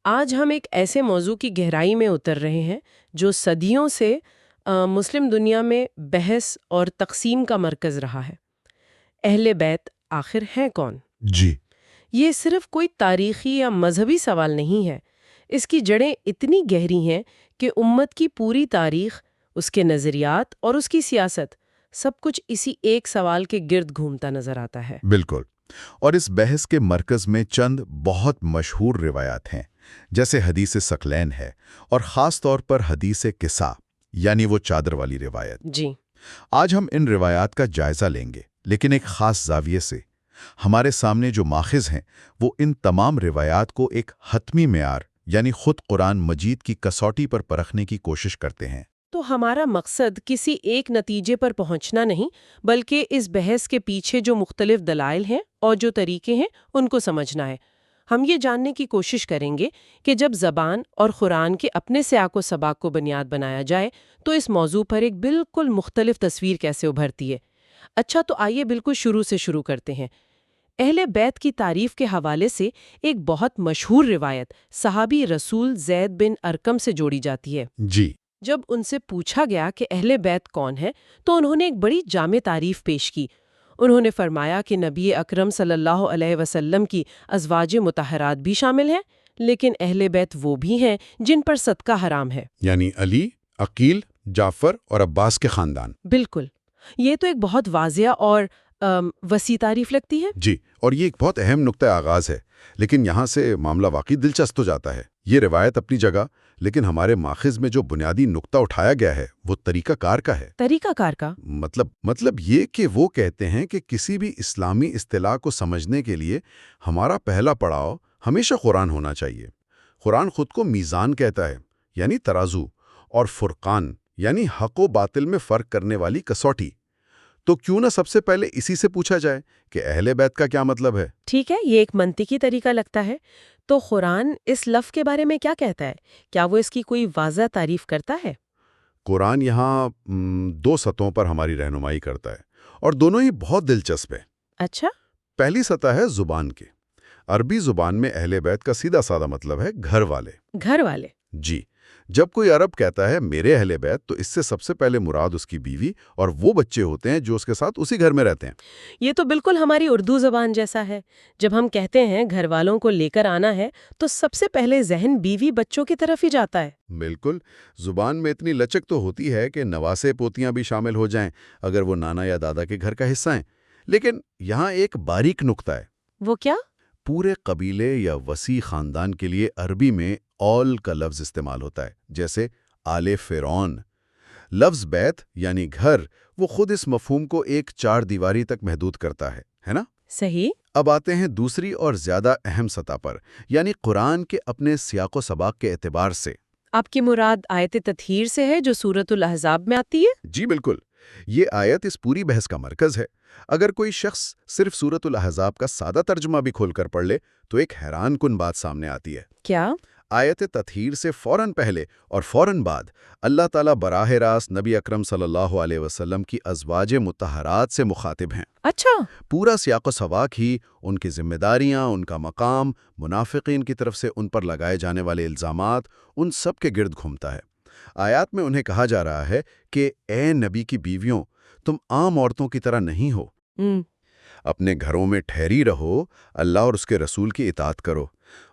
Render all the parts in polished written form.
آج ہم ایک ایسے موضوع کی گہرائی میں اتر رہے ہیں جو صدیوں سے مسلم دنیا میں بحث اور تقسیم کا مرکز رہا ہے۔ اہل بیت آخر ہیں کون؟ جی یہ صرف کوئی تاریخی یا مذہبی سوال نہیں ہے، اس کی جڑیں اتنی گہری ہیں کہ امت کی پوری تاریخ، اس کے نظریات اور اس کی سیاست، سب کچھ اسی ایک سوال کے گرد گھومتا نظر آتا ہے۔ بالکل، اور اس بحث کے مرکز میں چند بہت مشہور روایات ہیں، جیسے حدیث ثقلین ہے، اور خاص طور پر حدیث قصا، یعنی وہ چادر والی روایت۔ جی، آج ہم ان روایات کا جائزہ لیں گے، لیکن ایک خاص زاویے سے۔ ہمارے سامنے جو ماخذ ہیں وہ ان تمام روایات کو ایک حتمی معیار یعنی خود قرآن مجید کی کسوٹی پر پرکھنے کی کوشش کرتے ہیں۔ تو ہمارا مقصد کسی ایک نتیجے پر پہنچنا نہیں، بلکہ اس بحث کے پیچھے جو مختلف دلائل ہیں اور جو طریقے ہیں ان کو سمجھنا ہے۔ ہم یہ جاننے کی کوشش کریں گے کہ جب زبان اور قرآن کے اپنے سیاق و سباق کو بنیاد بنایا جائے تو اس موضوع پر ایک بالکل مختلف تصویر کیسے ابھرتی ہے۔ اچھا، تو آئیے بالکل شروع سے شروع کرتے ہیں۔ اہل بیت کی تعریف کے حوالے سے ایک بہت مشہور روایت صحابی رسول زید بن ارقم سے جوڑی جاتی ہے۔ جی، جب ان سے پوچھا گیا کہ اہل بیت کون ہے تو انہوں نے ایک بڑی جامع تعریف پیش کی۔ انہوں نے فرمایا کہ نبی اکرم صلی اللہ علیہ وسلم کی ازواج مطہرات بھی شامل ہیں، لیکن اہل بیت وہ بھی ہیں جن پر صدقہ حرام ہے۔ یعنی علی، عقیل، جعفر اور عباس کے خاندان۔ بالکل، یہ تو ایک بہت واضح اور وسیع تعریف لگتی ہے۔ جی، اور یہ ایک بہت اہم نقطہ آغاز ہے، لیکن یہاں سے معاملہ واقعی دلچسپ ہو جاتا ہے۔ یہ روایت اپنی جگہ، لیکن ہمارے ماخذ میں جو بنیادی نقطہ اٹھایا گیا ہے وہ طریقہ کار کا ہے۔ طریقہ کار کا مطلب یہ کہ وہ کہتے ہیں کہ کسی بھی اسلامی اصطلاح کو سمجھنے کے لیے ہمارا پہلا پڑاؤ ہمیشہ قرآن ہونا چاہیے۔ قرآن خود کو میزان کہتا ہے، یعنی ترازو، اور فرقان یعنی حق و باطل میں فرق کرنے والی کسوٹی۔ تو کیوں نہ سب سے پہلے اسی سے پوچھا جائے کہ اہل بیت کا کیا مطلب ہے؟ ٹھیک ہے، یہ ایک منطقی طریقہ لگتا ہے۔ تو قرآن اس لفظ کے بارے میں کیا کہتا ہے؟ کیا وہ اس کی کوئی واضح تعریف کرتا ہے؟ قرآن یہاں دو سطحوں پر ہماری رہنمائی کرتا ہے، اور دونوں ہی بہت دلچسپ ہیں۔ اچھا، پہلی سطح ہے زبان کی۔ عربی زبان میں اہل بیت کا سیدھا سادہ مطلب ہے گھر والے۔ گھر والے۔ جی، جب کوئی عرب کہتا ہے میرے اہل بیت تو اس سے سب سے پہلے مراد اس کی بیوی اور وہ بچے ہوتے ہیں جو اس کے ساتھ اسی گھر میں رہتے ہیں۔ یہ تو بالکل ہماری اردو زبان جیسا ہے۔ جب ہم کہتے ہیں گھر والوں کو لے کر آنا ہے تو سب سے پہلے ذہن بیوی بچوں کی طرف ہی جاتا ہے۔ بالکل، زبان میں اتنی لچک تو ہوتی ہے کہ نواسے پوتیاں بھی شامل ہو جائیں اگر وہ نانا یا دادا کے گھر کا حصہ ہیں، لیکن یہاں ایک باریک نقطہ ہے۔ وہ کیا؟ پورے قبیلے یا وسیع خاندان کے لیے عربی میں اول کا لفظ استعمال ہوتا ہے، جیسے آل فرعون۔ لفظ بیت یعنی گھر وہ خود اس مفہوم کو ایک چار دیواری تک محدود کرتا ہے نا؟ صحیح۔ اب آتے ہیں دوسری اور زیادہ اہم سطح پر، یعنی قرآن کے اپنے سیاق و سباق کے اعتبار سے۔ آپ کی مراد آیت تطہیر سے ہے جو سورۃ الاحزاب میں آتی ہے؟ جی بالکل، یہ آیت اس پوری بحث کا مرکز ہے۔ اگر کوئی شخص صرف سورۃ الاحزاب کا سادہ ترجمہ بھی کھول کر پڑھ لے تو ایک حیران کن بات سامنے آتی ہے۔ کیا؟ آیت تطہیر سے فوراً پہلے اور فوراً بعد اللہ تعالیٰ براہ راست نبی اکرم صلی اللہ علیہ وسلم کی ازواج مطہرات سے مخاطب ہیں۔ اچھا، پورا سیاق و سباق ہی ان کی ذمہ داریاں، ان کا مقام، منافقین کی طرف سے ان پر لگائے جانے والے الزامات، ان سب کے گرد گھومتا ہے۔ آیات میں انہیں کہا جا رہا ہے کہ اے نبی کی بیویوں، تم عام عورتوں کی طرح نہیں ہو، اپنے گھروں میں ٹھہری رہو، اللہ اور اس کے رسول کی اطاعت کرو۔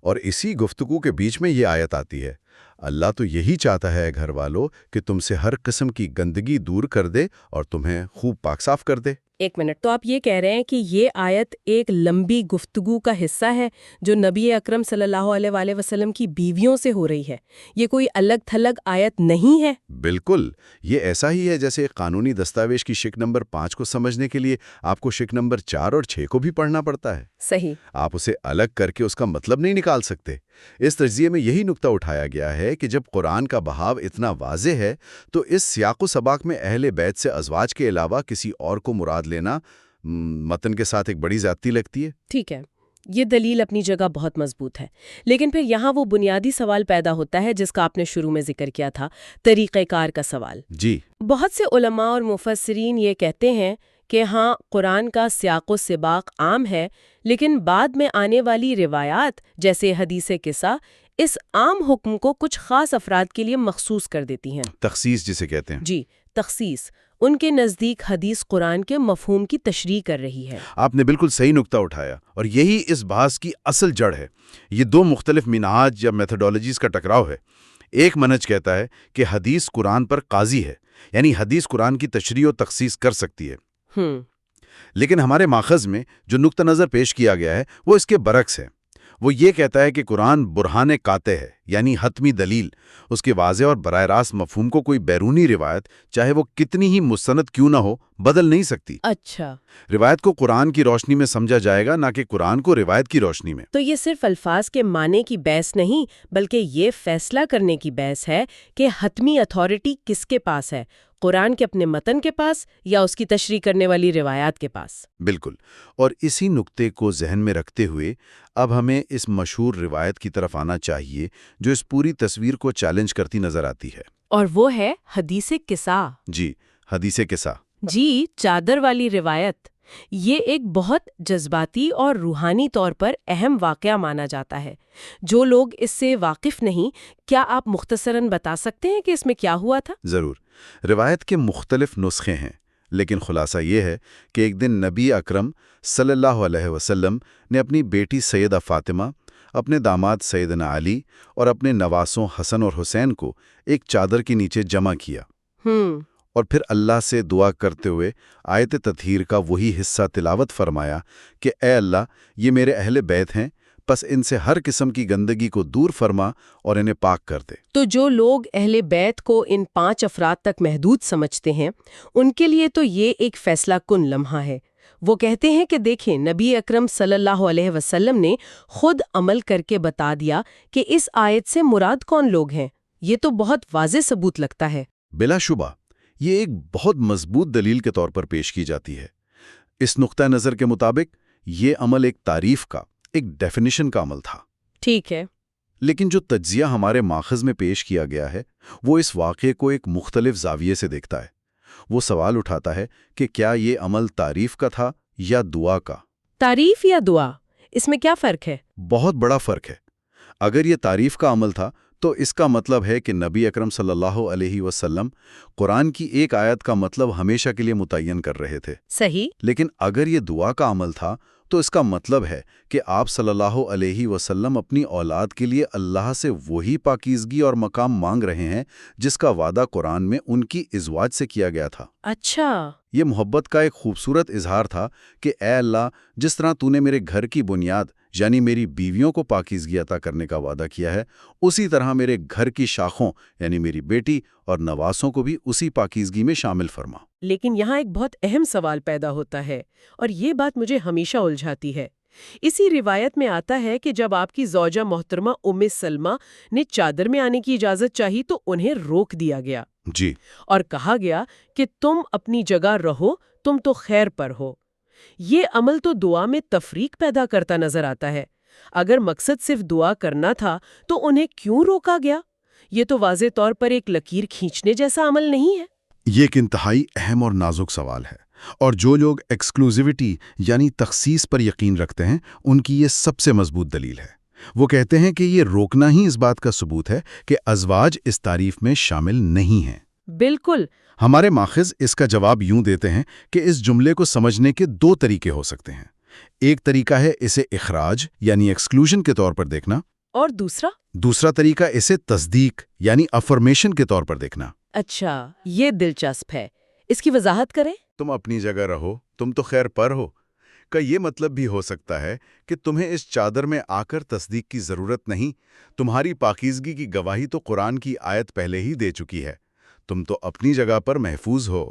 اور اسی گفتگو کے بیچ میں یہ آیت آتی ہے، اللہ تو یہی چاہتا ہے گھر والوں کہ تم سے ہر قسم کی گندگی دور کر دے اور تمہیں خوب پاک صاف کر دے۔ ایک منٹ، تو آپ یہ کہہ رہے ہیں کہ یہ آیت ایک لمبی گفتگو کا حصہ ہے جو نبی اکرم صلی اللہ علیہ وآلہ وسلم کی بیویوں سے ہو رہی ہے؟ یہ کوئی الگ تھلگ آیت نہیں ہے؟ بالکل، یہ ایسا ہی ہے جیسے ایک قانونی دستاویز کی شق نمبر 5 کو سمجھنے کے لیے آپ کو شق نمبر 4 اور 6 کو بھی پڑھنا پڑتا ہے۔ صحیح۔ آپ اسے الگ کر کے اس کا مطلب نہیں نکال سکتے۔ اس تجزیے میں یہی نقطہ اٹھایا گیا ہے کہ جب قرآن کا بہاو اتنا واضح ہے تو اس سیاق و سباق میں اہل بیت سے ازواج کے علاوہ کسی اور کو مراد لینا متن کے ساتھ ایک بڑی زیادتی لگتی ہے۔ ٹھیک ہے، یہ دلیل اپنی جگہ بہت مضبوط ہے، لیکن پھر یہاں وہ بنیادی سوال پیدا ہوتا ہے جس کا آپ نے شروع میں ذکر کیا تھا، طریقہ کار کا سوال۔ جی، بہت سے علماء اور مفسرین یہ کہتے ہیں کہ ہاں، قرآن کا سیاق و سباق عام ہے، لیکن بعد میں آنے والی روایات جیسے حدیث قصہ اس عام حکم کو کچھ خاص افراد کے لیے مخصوص کر دیتی ہیں۔ تخصیص جسے کہتے ہیں۔ جی، تخصیص ان کے نزدیک حدیث قرآن کے مفہوم کی تشریح کر رہی ہے۔ آپ نے بالکل صحیح نقطہ اٹھایا، اور یہی اس بحث کی اصل جڑ ہے۔ یہ دو مختلف منہاج یا میتھڈالوجیز کا ٹکراؤ ہے۔ ایک منہج کہتا ہے کہ حدیث قرآن پر قاضی ہے، یعنی حدیث قرآن کی تشریح و تخصیص کر سکتی ہے۔ لیکن ہمارے ماخذ میں جو نقطہ نظر پیش کیا گیا ہے وہ اس کے برعکس ہے۔ وہ یہ کہتا ہے کہ قرآن برہان قاطع ہے، یعنی حتمی دلیل۔ اس کے واضح اور براہ راست مفہوم کو کوئی بیرونی روایت، چاہے وہ کتنی ہی مستند کیوں نہ ہو، بدل نہیں سکتی۔ اچھا، روایت کو قرآن کی روشنی میں سمجھا جائے گا، نہ کہ قرآن کو روایت کی روشنی میں۔ تو یہ صرف الفاظ کے معنی کی بحث نہیں، بلکہ یہ فیصلہ کرنے کی بحث ہے کہ حتمی اتھارٹی کس کے پاس ہے، قرآن کے اپنے متن کے پاس یا اس کی تشریح کرنے والی روایات کے پاس۔ بالکل، اور اسی نقطے کو ذہن میں رکھتے ہوئے اب ہمیں اس مشہور روایت کی طرف آنا چاہیے جو اس پوری تصویر کو چیلنج کرتی نظر آتی ہے، اور وہ ہے حدیث قصہ۔ جی، حدیث قصہ۔ جی، چادر والی روایت۔ یہ ایک بہت جذباتی اور روحانی طور پر اہم واقعہ مانا جاتا ہے۔ جو لوگ اس سے واقف نہیں، کیا آپ مختصراً بتا سکتے ہیں کہ اس میں کیا ہوا تھا؟ ضرور۔ روایت کے مختلف نسخے ہیں، لیکن خلاصہ یہ ہے کہ ایک دن نبی اکرم صلی اللہ علیہ وسلم نے اپنی بیٹی سیدہ فاطمہ، اپنے داماد سیدنا علی اور اپنے نواسوں حسن اور حسین کو ایک چادر کے نیچے جمع کیا، اور پھر اللہ سے دعا کرتے ہوئے آیت تطہیر کا وہی حصہ تلاوت فرمایا کہ اے اللہ، یہ میرے اہل بیت ہیں، پس ان سے ہر قسم کی گندگی کو دور فرما اور انہیں پاک کر دے۔ تو جو لوگ اہل بیت کو ان 5 افراد تک محدود سمجھتے ہیں، ان کے لیے تو یہ ایک فیصلہ کن لمحہ ہے۔ وہ کہتے ہیں کہ دیکھیں، نبی اکرم صلی اللہ علیہ وسلم نے خود عمل کر کے بتا دیا کہ اس آیت سے مراد کون لوگ ہیں۔ یہ تو بہت واضح ثبوت لگتا ہے۔ بلا شبہ یہ ایک بہت مضبوط دلیل کے طور پر پیش کی جاتی ہے۔ اس نقطہ نظر کے مطابق یہ عمل ایک تعریف کا، ایک ڈیفینیشن کا عمل تھا۔ ٹھیک ہے، لیکن جو تجزیہ ہمارے ماخذ میں پیش کیا گیا ہے وہ اس واقعے کو ایک مختلف زاویے سے دیکھتا ہے۔ وہ سوال اٹھاتا ہے کہ کیا یہ عمل تعریف کا تھا یا دعا کا؟ تعریف یا دعا، اس میں کیا فرق ہے؟ بہت بڑا فرق ہے۔ اگر یہ تعریف کا عمل تھا تو اس کا مطلب ہے کہ نبی اکرم صلی اللہ علیہ وسلم قرآن کی ایک آیت کا مطلب ہمیشہ کے لیے متعین کر رہے تھے۔ صحیح۔ لیکن اگر یہ دعا کا عمل تھا تو اس کا مطلب ہے کہ آپ صلی اللہ علیہ وسلم اپنی اولاد کے لیے اللہ سے وہی پاکیزگی اور مقام مانگ رہے ہیں جس کا وعدہ قرآن میں ان کی ازواج سے کیا گیا تھا۔ اچھا، یہ محبت کا ایک خوبصورت اظہار تھا کہ اے اللہ، جس طرح تو نے میرے گھر کی بنیاد یعنی میری بیویوں کو پاکیزگی عطا کرنے کا وعدہ کیا ہے، اسی طرح میرے گھر کی شاخوں یعنی میری بیٹی اور نواسوں کو بھی اسی پاکیزگی میں شامل فرما۔ لیکن یہاں ایک بہت اہم سوال پیدا ہوتا ہے، اور یہ بات مجھے ہمیشہ الجھاتی ہے۔ اسی روایت میں آتا ہے کہ جب آپ کی زوجہ محترمہ ام سلمہ نے چادر میں آنے کی اجازت چاہی تو انہیں روک دیا گیا، جی، اور کہا گیا کہ تم اپنی جگہ رہو، تم تو خیر پر ہو۔ یہ عمل تو دعا میں تفریق پیدا کرتا نظر آتا ہے۔ اگر مقصد صرف دعا کرنا تھا تو انہیں کیوں روکا گیا؟ یہ تو واضح طور پر ایک لکیر کھینچنے جیسا عمل نہیں ہے۔ یہ ایک انتہائی اہم اور نازک سوال ہے، اور جو لوگ ایکسکلوزیوٹی یعنی تخصیص پر یقین رکھتے ہیں ان کی یہ سب سے مضبوط دلیل ہے۔ وہ کہتے ہیں کہ یہ روکنا ہی اس بات کا ثبوت ہے کہ ازواج اس تعریف میں شامل نہیں ہیں۔ بالکل۔ ہمارے ماخذ اس کا جواب یوں دیتے ہیں کہ اس جملے کو سمجھنے کے 2 طریقے ہو سکتے ہیں۔ ایک طریقہ ہے اسے اخراج یعنی ایکسکلوژن کے طور پر دیکھنا، اور دوسرا طریقہ اسے تصدیق یعنی افرمیشن کے طور پر دیکھنا۔ اچھا، یہ دلچسپ ہے، اس کی وضاحت کریں۔ تم اپنی جگہ رہو، تم تو خیر پر ہو کا یہ مطلب بھی ہو سکتا ہے کہ تمہیں اس چادر میں آ کر تصدیق کی ضرورت نہیں، تمہاری پاکیزگی کی گواہی تو قرآن کی آیت پہلے ہی دے چکی ہے، تم تو اپنی جگہ پر محفوظ ہو۔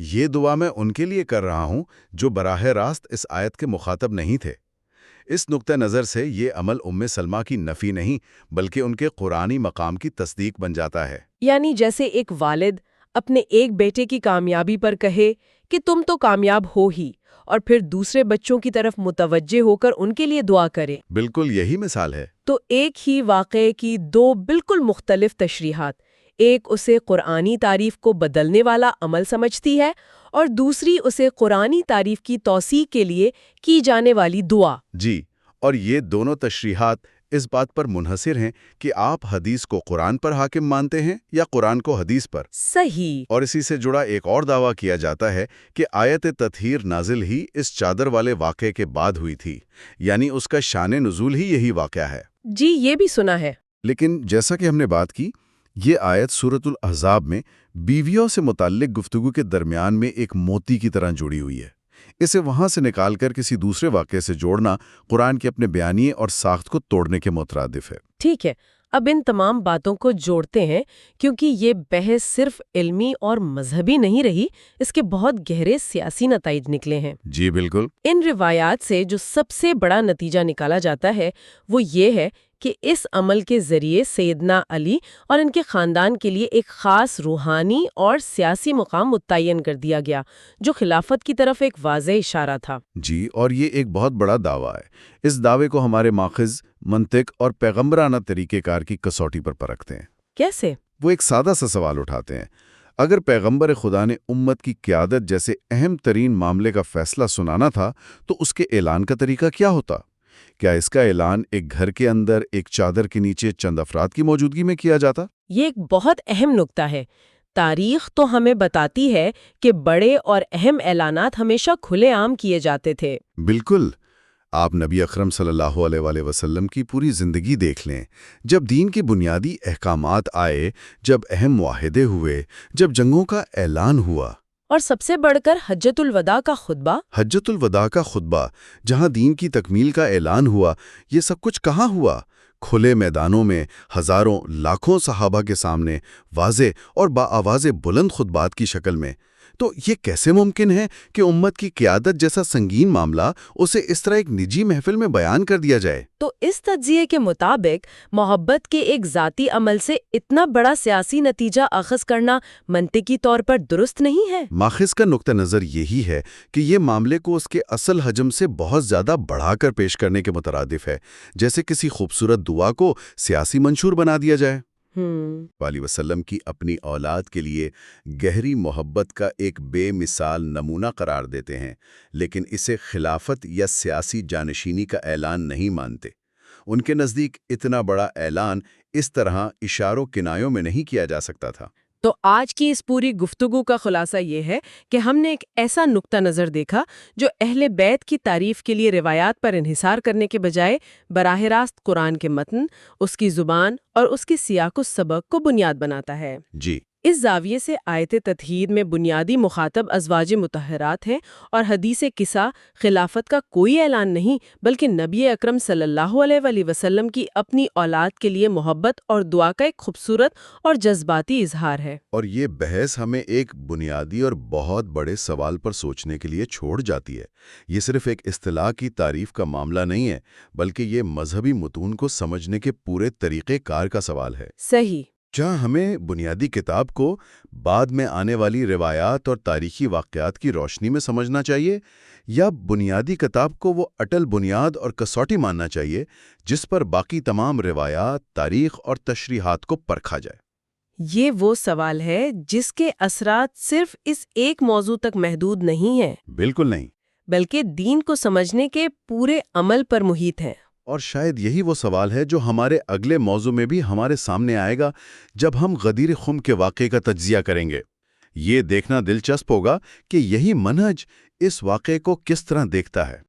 یہ دعا میں ان کے لیے کر رہا ہوں جو براہ راست اس آیت کے مخاطب نہیں تھے۔ اس نقطہ نظر سے یہ عمل ام سلمہ کی نفی نہیں بلکہ ان کے قرآنی مقام کی تصدیق بن جاتا ہے۔ یعنی جیسے ایک والد اپنے ایک بیٹے کی کامیابی پر کہے کہ تم تو کامیاب ہو ہی، اور پھر دوسرے بچوں کی طرف متوجہ ہو کر ان کے لیے دعا کرے۔ بالکل یہی مثال ہے۔ تو ایک ہی واقعے کی 2 بالکل مختلف تشریحات، ایک اسے قرآنی تعریف کو بدلنے والا عمل سمجھتی ہے اور دوسری اسے قرآنی تعریف کی توسیع کے لیے کی جانے والی دعا۔ جی، اور یہ دونوں تشریحات اس بات پر منحصر ہیں کہ آپ حدیث کو قرآن پر حاکم مانتے ہیں یا قرآن کو حدیث پر۔ صحیح۔ اور اسی سے جڑا ایک اور دعویٰ کیا جاتا ہے کہ آیت تطہیر نازل ہی اس چادر والے واقعے کے بعد ہوئی تھی، یعنی اس کا شان نزول ہی یہی واقعہ ہے۔ جی یہ بھی سنا ہے۔ لیکن جیسا کہ ہم نے بات کی، یہ آیت سورۃ الاحزاب میں بیویوں سے متعلق گفتگو کے درمیان میں ایک موتی کی طرح جڑی ہوئی ہے۔ اسے وہاں سے نکال کر کسی دوسرے واقعے سے جوڑنا قرآن کے اپنے بیانیے اور ساخت کو توڑنے کے مترادف ہے۔ ٹھیک ہے، اب ان تمام باتوں کو جوڑتے ہیں کیونکہ یہ بحث صرف علمی اور مذہبی نہیں رہی، اس کے بہت گہرے سیاسی نتائج نکلے ہیں۔ جی بالکل۔ ان روایات سے جو سب سے بڑا نتیجہ نکالا جاتا ہے وہ یہ ہے کہ اس عمل کے ذریعے سیدنا علی اور ان کے خاندان کے لیے ایک خاص روحانی اور سیاسی مقام متعین کر دیا گیا، جو خلافت کی طرف ایک واضح اشارہ تھا۔ جی، اور یہ ایک بہت بڑا دعویٰ ہے۔ اس دعوے کو ہمارے ماخذ، منطق اور پیغمبرانہ طریقہ کار کی کسوٹی پر پرکھتے ہیں۔ کیسے؟ وہ ایک سادہ سا سوال اٹھاتے ہیں۔ اگر پیغمبر خدا نے امت کی قیادت جیسے اہم ترین معاملے کا فیصلہ سنانا تھا تو اس کے اعلان کا طریقہ کیا ہوتا؟ کیا اس کا اعلان ایک گھر کے اندر ایک چادر کے نیچے چند افراد کی موجودگی میں کیا جاتا؟ یہ ایک بہت اہم نکتہ ہے۔ تاریخ تو ہمیں بتاتی ہے کہ بڑے اور اہم اعلانات ہمیشہ کھلے عام کیے جاتے تھے۔ بالکل۔ آپ نبی اکرم صلی اللہ علیہ وآلہ وسلم کی پوری زندگی دیکھ لیں۔ جب دین کے بنیادی احکامات آئے، جب اہم معاہدے ہوئے، جب جنگوں کا اعلان ہوا، اور سب سے بڑھ کر حجۃ الوداع کا خطبہ، جہاں دین کی تکمیل کا اعلان ہوا، یہ سب کچھ کہاں ہوا؟ کھلے میدانوں میں، ہزاروں لاکھوں صحابہ کے سامنے، واضح اور باآواز بلند خطبات کی شکل میں۔ تو یہ کیسے ممکن ہے کہ امت کی قیادت جیسا سنگین معاملہ اسے اس طرح ایک نجی محفل میں بیان کر دیا جائے؟ تو اس تجزیے کے مطابق محبت کے ایک ذاتی عمل سے اتنا بڑا سیاسی نتیجہ اخذ کرنا منطقی طور پر درست نہیں ہے۔ ماخذ کا نقطہ نظر یہی ہے کہ یہ معاملے کو اس کے اصل حجم سے بہت زیادہ بڑھا کر پیش کرنے کے مترادف ہے، جیسے کسی خوبصورت دعا کو سیاسی منشور بنا دیا جائے۔ علیہ وسلم کی اپنی اولاد کے لیے گہری محبت کا ایک بے مثال نمونہ قرار دیتے ہیں، لیکن اسے خلافت یا سیاسی جانشینی کا اعلان نہیں مانتے۔ ان کے نزدیک اتنا بڑا اعلان اس طرح اشاروں کنایوں میں نہیں کیا جا سکتا تھا۔ تو آج کی اس پوری گفتگو کا خلاصہ یہ ہے کہ ہم نے ایک ایسا نقطہ نظر دیکھا جو اہل بیت کی تعریف کے لیے روایات پر انحصار کرنے کے بجائے براہ راست قرآن کے متن، اس کی زبان اور اس کی سیاق و سبق کو بنیاد بناتا ہے۔ جی، اس زاویے سے آیت تطہیر میں بنیادی مخاطب ازواج مطہرات ہیں اور حدیث قصہ خلافت کا کوئی اعلان نہیں، بلکہ نبی اکرم صلی اللہ علیہ وآلہ وسلم کی اپنی اولاد کے لیے محبت اور دعا کا ایک خوبصورت اور جذباتی اظہار ہے۔ اور یہ بحث ہمیں ایک بنیادی اور بہت بڑے سوال پر سوچنے کے لیے چھوڑ جاتی ہے۔ یہ صرف ایک اصطلاح کی تعریف کا معاملہ نہیں ہے، بلکہ یہ مذہبی متون کو سمجھنے کے پورے طریقہ کار کا سوال ہے۔ صحیح۔ جہاں ہمیں بنیادی کتاب کو بعد میں آنے والی روایات اور تاریخی واقعات کی روشنی میں سمجھنا چاہیے، یا بنیادی کتاب کو وہ اٹل بنیاد اور کسوٹی ماننا چاہیے جس پر باقی تمام روایات، تاریخ اور تشریحات کو پرکھا جائے؟ یہ وہ سوال ہے جس کے اثرات صرف اس ایک موضوع تک محدود نہیں ہیں۔ بالکل نہیں، بلکہ دین کو سمجھنے کے پورے عمل پر محیط ہیں۔ اور شاید یہی وہ سوال ہے جو ہمارے اگلے موضوع میں بھی ہمارے سامنے آئے گا جب ہم غدیر خم کے واقعے کا تجزیہ کریں گے۔ یہ دیکھنا دلچسپ ہوگا کہ یہی منہج اس واقعے کو کس طرح دیکھتا ہے۔